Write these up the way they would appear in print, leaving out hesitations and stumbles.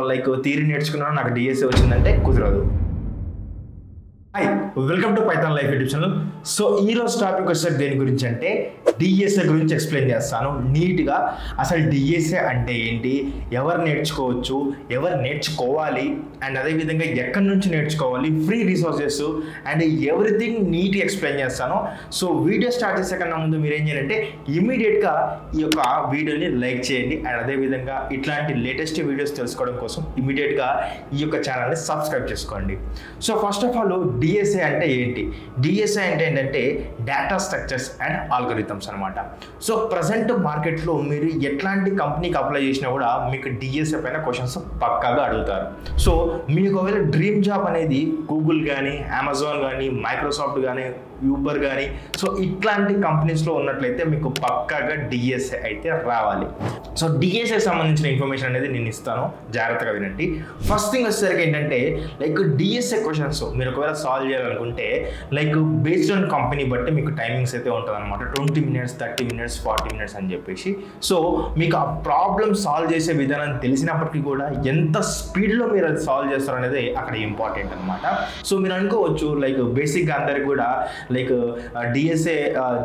Like theory నేర్చుకున్నాను నాకు DSA వచ్చిందంటే కుదరదు. Hi, welcome to Python life YouTube channel. So ఈరోజు టాపిక్ వచ్చేసరికి దేని గురించి అంటే డిఎస్ఏ గురించి ఎక్స్ప్లెయిన్ చేస్తాను నీట్గా. అసలు డిఎస్ఏ అంటే ఏంటి, ఎవరు నేర్చుకోవచ్చు, ఎవరు నేర్చుకోవాలి, అండ్ అదేవిధంగా ఎక్కడి నుంచి నేర్చుకోవాలి, ఫ్రీ రిసోర్సెస్ అండ్ ఎవ్రీథింగ్ నీట్గా ఎక్స్ప్లెయిన్ చేస్తాను. సో వీడియో స్టార్ట్ చేసే కన్నా ముందు మీరు ఏం చేయాలంటే ఇమీడియట్గా ఈ యొక్క వీడియోని లైక్ చేయండి. అండ్ అదేవిధంగా ఇట్లాంటి లేటెస్ట్ వీడియోస్ తెలుసుకోవడం కోసం ఇమీడియట్గా ఈ యొక్క ఛానల్ని సబ్స్క్రైబ్ చేసుకోండి. So first of all DSA అంటే ఏంటి? డిఎస్ఏ అంటే ఏంటంటే డేటా స్ట్రక్చర్స్ అండ్ ఆల్గరిథమ్స్ అనమాట. సో ప్రజెంట్ మార్కెట్లో మీరు ఎట్లాంటి కంపెనీకి అప్లై చేసినా కూడా మీకు డిఎస్ఏ పైన క్వశ్చన్స్ పక్కాగా అడుగుతారు. సో మీకు ఒకవేళ డ్రీమ్ జాబ్ అనేది గూగుల్ కానీ, అమెజాన్ కానీ, మైక్రోసాఫ్ట్ కానీ, యూబర్ కానీ, సో ఇట్లాంటి కంపెనీస్లో ఉన్నట్లయితే మీకు పక్కాగా డిఎస్ఏ అయితే రావాలి. సో డిఎస్ఏ సంబంధించిన ఇన్ఫర్మేషన్ అనేది నేను ఇస్తాను, జాగ్రత్తగా వినండి. ఫస్ట్ థింగ్ వచ్చేసరికి ఏంటంటే లైక్ డిఎస్ఏ క్వశ్చన్స్ మీరు ఒకవేళ సాల్వ్ చేయాలనుకుంటే లైక్ బేస్డ్ ఆన్ కంపెనీ బట్టి మీకు టైమింగ్స్ అయితే ఉంటుంది అనమాట. 20 minutes, 30 minutes, 40 minutes అని చెప్పేసి. సో మీకు ఆ ప్రాబ్లమ్ సాల్వ్ చేసే విధానం తెలిసినప్పటికీ కూడా ఎంత స్పీడ్లో మీరు అది సాల్వ్ చేస్తారు అనేది అక్కడ ఇంపార్టెంట్ అనమాట. సో మీరు అనుకోవచ్చు లైక్ బేసిక్గా అందరికి కూడా like DSA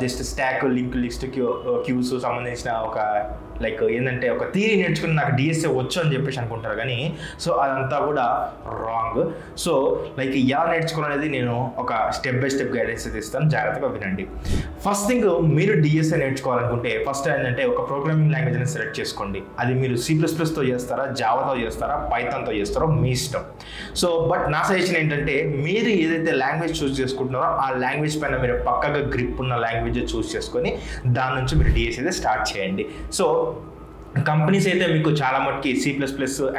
just stack, link list, queues సంబంధించిన ఒక లైక్ ఏంటంటే ఒక థియరీ నేర్చుకుని నాకు డిఎస్ఏ వచ్చు అని చెప్పేసి అనుకుంటారు కానీ సో అదంతా కూడా రాంగ్. సో లైక్ ఎలా నేర్చుకోవాలనేది నేను ఒక స్టెప్ బై స్టెప్ గైడెన్స్ అయితే ఇస్తాను, జాగ్రత్తగా వినండి. ఫస్ట్ థింగ్ మీరు డిఎస్ఏ నేర్చుకోవాలనుకుంటే ఫస్ట్ ఏంటంటే ఒక ప్రోగ్రామింగ్ లాంగ్వేజ్ అనేది సెలెక్ట్ చేసుకోండి. అది మీరు C++తో చేస్తారా, జావాతో చేస్తారా, పైథాన్తో చేస్తారో మీ ఇష్టం. సో బట్ నా సజెషన్ ఏంటంటే మీరు ఏదైతే లాంగ్వేజ్ చూస్ చేసుకుంటున్నారో ఆ లాంగ్వేజ్ పైన మీరు పక్కగా గ్రిప్ ఉన్న లాంగ్వేజ్ చూస్ చేసుకొని దాని నుంచి మీరు డిఎస్ఏ అయితే స్టార్ట్ చేయండి. సో కంపెనీస్ అయితే మీకు చాలా మటుకి C++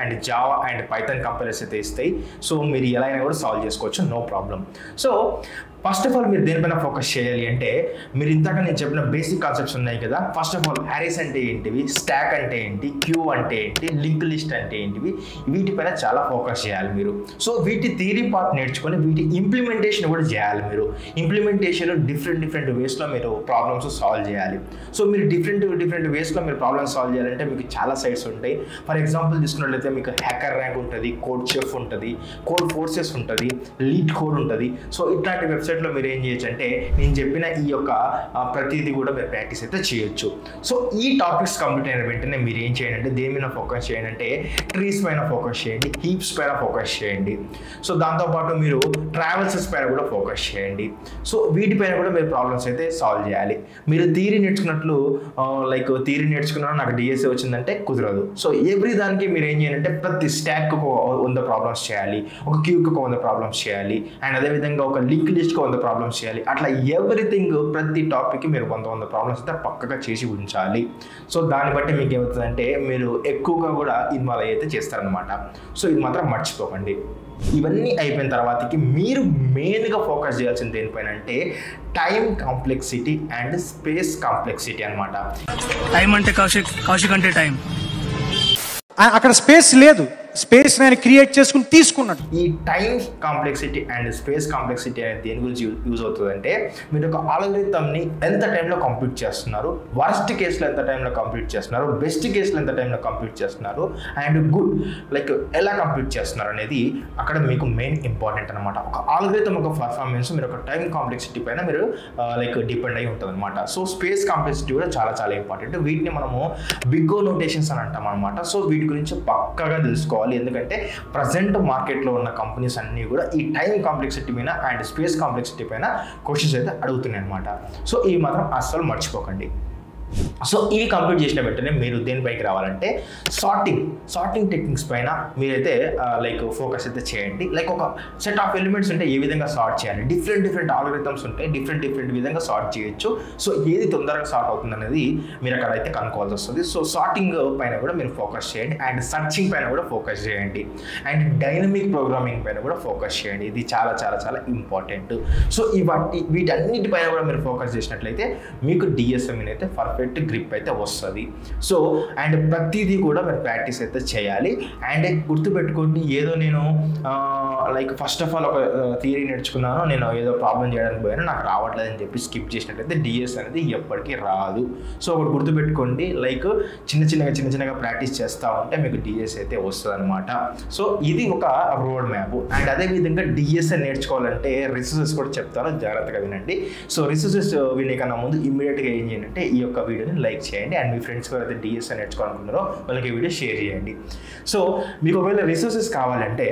and Java and Python companies అయితే ఇస్తాయి. సో మీరు ఎలా అయినా కూడా సాల్వ్ చేసుకోవచ్చు, no problem. So first of all మీరు దేనిపైన ఫోకస్ చేయాలి అంటే మీరు ఇందాక నేను చెప్పిన బేసిక్ కాన్సెప్ట్స్ ఉన్నాయి కదా. ఫస్ట్ ఆఫ్ ఆల్ అరేస్ అంటే ఏంటివి, స్టాక్ అంటే ఏంటి, క్యూ అంటే ఏంటి, లింక్ లిస్ట్ అంటే ఏంటివి, వీటిపైన చాలా ఫోకస్ చేయాలి మీరు. సో వీటి థియరీ పార్ట్ నేర్చుకొని వీటి ఇంప్లిమెంటేషన్ కూడా చేయాలి మీరు. ఇంప్లిమెంటేషన్ డిఫరెంట్ వేస్లో మీరు ప్రాబ్లమ్స్ సాల్వ్ చేయాలి. సో మీరు డిఫరెంట్ వేస్లో మీరు ప్రాబ్లమ్స్ సాల్వ్ చేయాలంటే మీకు చాలా సైట్స్ ఉంటాయి. ఫర్ ఎగ్జాంపుల్ తీసుకున్నట్లయితే మీకు హ్యాకర్ ర్యాంక్ ఉంటుంది, కోడ్ చెఫ్ ఉంటుంది, కోడ్ ఫోర్సెస్ ఉంటుంది, లీడ్ కోడ్ ఉంటుంది. సో ఇట్లాంటి వెబ్సైట్లో మీరు ఏం చేయొచ్చు అంటే నేను చెప్పిన ఈ యొక్క ప్రతిదీ కూడా మీరు ప్రాక్టీస్ అయితే చేయొచ్చు. సో ఈ టాపిక్స్ కంప్లీట్ అయిన వెంటనే మీరు ఏం చేయండి అంటే దేని మీద ఫోకస్ చేయండి అంటే ట్రీస్ పైన ఫోకస్ చేయండి, హీప్స్ పైన ఫోకస్ చేయండి. సో దాంతోపాటు మీరు ట్రావెల్సెస్ పైన కూడా ఫోకస్ చేయండి. సో వీటిపైన కూడా మీరు ప్రాబ్లమ్స్ అయితే సాల్వ్ చేయాలి. మీరు థియరీ నేర్చుకున్నట్లు లైక్ థియరీ నేర్చుకున్నాను నాకు డిఎస్ఏ వచ్చిందంటే కుదరదు. సో ఎవ్రీ దానికి మీరు ఏం చేయాలంటే ప్రతి స్టాక్ 100 ప్రాబ్లమ్స్ చేయాలి, ఒక క్యూకి 100 ప్రాబ్లమ్స్ చేయాలి, అండ్ అదేవిధంగా ఒక లింక్ లిస్ట్ 100 ప్రాబ్లమ్స్ చేయాలి. అట్లా ఎవ్రీథింగ్ ప్రతి టాపిక్కి మీరు 100 ప్రాబ్లమ్స్ అయితే పక్కగా చేసి ఉంచాలి. సో దాన్ని బట్టి మీకు ఏమవుతుందంటే మీరు ఎక్కువగా కూడా ఇన్వాల్వ్ అయితే చేస్తారనమాట. సో ఇది మాత్రం మర్చిపోకండి. ఇవన్నీ అయిపోయిన తర్వాతకి మీరు మెయిన్గా ఫోకస్ చేయాల్సింది దేనిపైన అంటే time complexity and space complexity అనమాట. టైం అంటే కౌశిక్ అంటే టైం, అక్కడ స్పేస్ లేదు, స్పేస్ నేను క్రియేట్ చేసుకుని తీసుకున్నాడు. ఈ time complexity and space complexity అనేది దేని గురించి యూజ్ అవుతుందంటే మీరు ఒక ఆల్గరిథంని ఎంత టైంలో కంప్లీట్ చేస్తున్నారు, వర్స్ట్ కేసులో ఎంత టైంలో కంప్లీట్ చేస్తున్నారు, బెస్ట్ కేసులో ఎంత టైంలో కంప్లీట్ చేస్తున్నారు, అండ్ గుడ్ లైక్ ఎలా కంప్లీట్ చేస్తున్నారు అనేది అక్కడ మీకు మెయిన్ ఇంపార్టెంట్ అనమాట. ఒక ఆల్గరిథం ఒక పర్ఫార్మెన్స్ మీరు ఒక టైం కాంప్లెక్సిటీ పైన మీరు లైక్ డిపెండ్ అయి ఉంటుంది అనమాట. సో స్పేస్ కాంప్లెక్సిటీ కూడా చాలా ఇంపార్టెంట్. వీటిని మనము బిగ్ ఓ నోటేషన్స్ అని అంటాం అనమాట. సో వీటి గురించి పక్కాగా తెలుసుకోవాలి. ఎందుకంటే ప్రజెంట్ మార్కెట్లో ఉన్న కంపెనీస్ అన్నీ కూడా ఈ టైం కాంప్లెక్సిటీ పైన అండ్ స్పేస్ కాంప్లెక్సిటీ పైన క్వశ్చన్స్ అయితే అడుగుతున్నాయి అనమాట. సో ఇవి మాత్రం అస్సలు మర్చిపోకండి. సో ఇవి కంప్లీట్ చేసిన వెంటనే మీరు దేనిపైకి రావాలంటే సార్టింగ్ టెక్నిక్స్ పైన మీరైతే లైక్ ఫోకస్ అయితే చేయండి. లైక్ ఒక సెట్ ఆఫ్ ఎలిమెంట్స్ ఉంటే ఏ విధంగా సార్ట్ చేయాలి, డిఫరెంట్ ఆల్గరిథమ్స్ ఉంటాయి, డిఫరెంట్ విధంగా సార్ట్ చేయొచ్చు. సో ఏది తొందరగా సార్ట్ అవుతుంది అనేది మీరు అక్కడ అయితే కనుక్కోవాల్సి వస్తుంది. సో సార్టింగ్ పైన కూడా మీరు ఫోకస్ చేయండి, అండ్ సర్చింగ్ పైన కూడా ఫోకస్ చేయండి, అండ్ డైనమిక్ ప్రోగ్రామింగ్ పైన కూడా ఫోకస్ చేయండి. ఇది చాలా ఇంపార్టెంట్. సో వీటన్నిటిపైన కూడా మీరు ఫోకస్ చేసినట్లయితే మీకు డిఎస్ఎం అయితే పర్ఫెక్ట్ గ్రిప్ అయితే వస్తుంది. సో అండ్ ప్రతిదీ కూడా మీరు ప్రాక్టీస్ అయితే చేయాలి. అండ్ గుర్తుపెట్టుకోండి, ఏదో నేను లైక్ ఫస్ట్ ఆఫ్ ఆల్ ఒక థియరీ నేర్చుకున్నాను, నేను ఏదో ప్రాబ్లం చేయడానికి పోయాను, నాకు రావట్లేదు అని చెప్పి స్కిప్ చేసినట్లయితే డిఎస్ అనేది ఎప్పటికీ రాదు. సో ఒకటి గుర్తుపెట్టుకోండి, లైక్ చిన్న చిన్నగా ప్రాక్టీస్ చేస్తూ ఉంటే మీకు డిఎస్ అయితే వస్తుంది అనమాట. సో ఇది ఒక రోడ్ మ్యాప్. అండ్ అదేవిధంగా డిఎస్ నేర్చుకోవాలంటే రిసోర్సెస్ కూడా చెప్తాను, జాగ్రత్తగా వినండి. సో రిసోర్సెస్ వినే కన్నా ముందు ఇమ్మీడియట్గా ఏం చేయండి అంటే ఈ యొక్క వీడియోని లైక్ చేయండి. అండ్ మీ ఫ్రెండ్స్ కూడా అయితే డిఎస్ నేర్చుకోవాలనుకుంటున్నారో వాళ్ళకి ఈ వీడియో షేర్ చేయండి. సో మీకు ఒకవేళ రిసోర్సెస్ కావాలంటే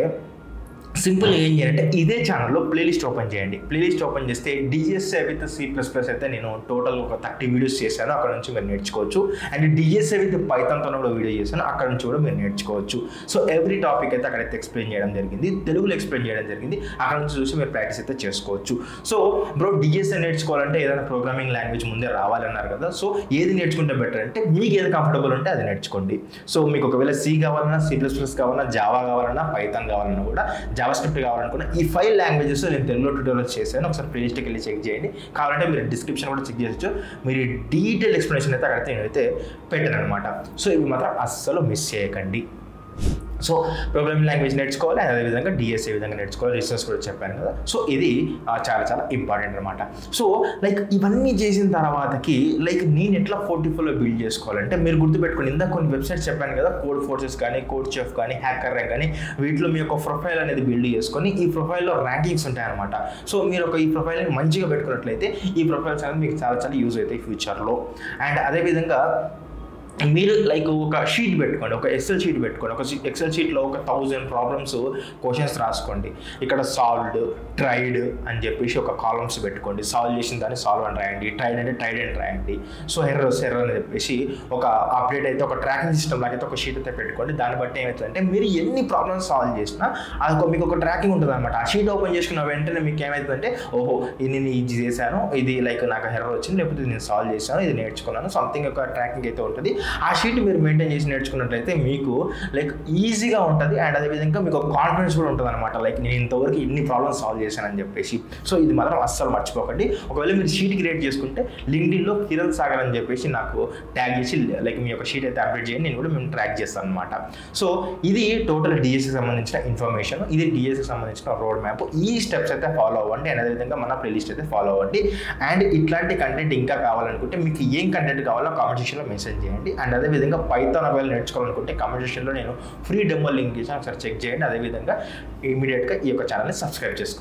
సింపుల్ ఏం చేయాలంటే ఇదే ఛానల్లో ప్లేలిస్ట్ ఓపెన్ చేయండి. ప్లేలిస్ట్ ఓపెన్ చేస్తే డిఎస్ఏ విత్ C++ అయితే నేను టోటల్ ఒక 30 వీడియోస్ చేశాను, అక్కడ నుంచి మీరు నేర్చుకోవచ్చు. అండ్ డిఎస్ఏ విత్ పైథాన్తో కూడా వీడియో చేశాను, అక్కడ నుంచి కూడా మీరు నేర్చుకోవచ్చు. సో ఎవ్రీ టాపిక్ అయితే అక్కడైతే ఎక్స్ప్లెయిన్ చేయడం జరిగింది, తెలుగులో ఎక్స్ప్లెయిన్ చేయడం జరిగింది, అక్కడ నుంచి చూసి మీరు ప్రాక్టీస్ అయితే చేసుకోవచ్చు. సో బ్రో డిఎస్ఏ నేర్చుకోవాలంటే ఏదైనా ప్రోగ్రామింగ్ లాంగ్వేజ్ ముందే రావాలన్నారు కదా, సో ఏది నేర్చుకుంటే బెటర్ అంటే మీకు ఏది కంఫర్టబుల్ ఉంటే అది నేర్చుకోండి. సో మీకు ఒకవేళ C కావాలన్నా, C++ కావాలన్నా, జావా కావాలన్నా, పైథాన్ కావాలన్నా కూడా, జావాస్క్రిప్ట్ కావాలనుకున్న ఈ 5 లాంగ్వేజెస్ నేను తెలుగులో ట్యూటోరియల్ చేశాను, ఒకసారి ప్లేలిస్ట్కి వెళ్ళి చెక్ చేయండి. కావాలంటే మీరు డిస్క్రిప్షన్ కూడా చెక్ చేయొచ్చు, మీరు డీటెయిల్ ఎక్స్ప్లెనేషన్ అయితే అక్కడైతే నేనైతే పెట్టాను అనమాట. సో ఇవి మాత్రం అస్సలు మిస్ చేయకండి. సో ప్రోగ్రామింగ్ లాంగ్వేజ్ నేర్చుకోవాలి, అదేవిధంగా డిఎస్ఏ విధంగా నేర్చుకోవాలి, రిసోర్స్ కూడా చెప్పాను కదా. సో ఇది చాలా ఇంపార్టెంట్ అనమాట. సో లైక్ ఇవన్నీ చేసిన తర్వాతకి లైక్ నేను ఎట్లా పోర్ట్ఫోలియో బిల్డ్ చేసుకోవాలంటే మీరు గుర్తుపెట్టుకోండి, ఇందాక కొన్ని వెబ్సైట్స్ చెప్పాను కదా, కోడ్ ఫోర్సెస్ కానీ, కోడ్ చెఫ్ కానీ, హ్యాకర్ ర్యాంక్ కానీ, వీటిలో మీ యొక్క ప్రొఫైల్ అనేది బిల్డ్ చేసుకొని ఈ ప్రొఫైల్లో ర్యాంకింగ్స్ ఉంటాయన్నమాట. సో మీరు ఈ ప్రొఫైల్ని మంచిగా పెట్టుకున్నట్లయితే ఈ ప్రొఫైల్స్ అనేది మీకు చాలా యూజ్ అవుతాయి ఫ్యూచర్లో. అండ్ అదేవిధంగా మీరు లైక్ ఒక షీట్ పెట్టుకోండి, ఒక ఎక్సెల్ షీట్ పెట్టుకోండి. ఒక ఎక్సెల్ షీట్లో ఒక 1000 ప్రాబ్లమ్స్ క్వశ్చన్స్ రాసుకోండి. ఇక్కడ సాల్వ్డ్, ట్రైడ్ అని చెప్పేసి ఒక కాలమ్స్ పెట్టుకోండి. సాల్వ్ చేసిన దాన్ని సాల్వ్ అని రాయండి, ట్రైడ్ అంటే ట్రైడ్ అని రాయండి. సో ఎర్రర్స్ అని చెప్పేసి ఒక అప్డేట్ అయితే ఒక ట్రాకింగ్ సిస్టమ్ లాగైతే ఒక షీట్ అయితే పెట్టుకోండి. దాన్ని బట్టి ఏమవుతుందంటే మీరు ఎన్ని ప్రాబ్లమ్స్ సాల్వ్ చేసినా అది మీకు ఒక ట్రాకింగ్ ఉంటుంది అనమాట. ఆ షీట్ ఓపెన్ చేసుకున్న వెంటనే మీకు ఏమవుతుందంటే ఓహో నేను ఇది చేశాను, ఇది లైక్ నాకు ఎర్రర్ వచ్చింది, లేకపోతే నేను సాల్వ్ చేశాను, ఇది నేర్చుకున్నాను, సంథింగ్ ఒక ట్రాకింగ్ అయితే ఉంటుంది. ఆ షీట్ మీరు మెయింటైన్ చేసి నేర్చుకున్నట్లయితే మీకు లైక్ ఈజీగా ఉంటుంది. అండ్ అదేవిధంగా మీకు ఒక కాన్ఫిడెన్స్ కూడా ఉంటుంది అనమాట, లైక్ నేను ఇంతవరకు ఇన్ని ప్రాబ్లమ్స్ సాల్వ్ చేశానని చెప్పేసి. సో ఇది మాత్రం అస్సలు మర్చిపోకండి. ఒకవేళ మీరు షీట్ క్రియేట్ చేసుకుంటే లింక్డ్ఇన్లో కిరణ్ సాగర్ అని చెప్పేసి నాకు ట్యాగ్ చేసి లైక్ మీ యొక్క షీట్ అయితే అప్డేట్ చేయండి, నేను కూడా మేము ట్రాక్ చేస్తాను అనమాట. సో ఇది టోటల్ డిఎస్కి సంబంధించిన ఇన్ఫర్మేషన్, ఇది డిఎస్కి సంబంధించిన రోడ్ మ్యాప్. ఈ స్టెప్స్ అయితే ఫాలో అవ్వండి. అండ్ అదేవిధంగా మన ప్లేలిస్ట్ అయితే ఫాలో అవ్వండి. అండ్ ఇట్లాంటి కంటెంట్ ఇంకా కావాలనుకుంటే మీకు ఏం కంటెంట్ కావాలో కామెంట్ సెక్షన్లో మెసేజ్ చేయండి. అండ్ అదేవిధంగా పైథాన్ ఒకవేళ నేర్చుకోవాలనుకుంటే కామెంట్ సెక్షన్లో నేను ఫ్రీ డెమో లింక్ ఇచ్చాను, ఒకసారి చెక్ చేయండి. అదేవిధంగా ఇమీడియట్గా ఈ యొక్క ఛానల్ని సబ్స్క్రైబ్ చేసుకోండి.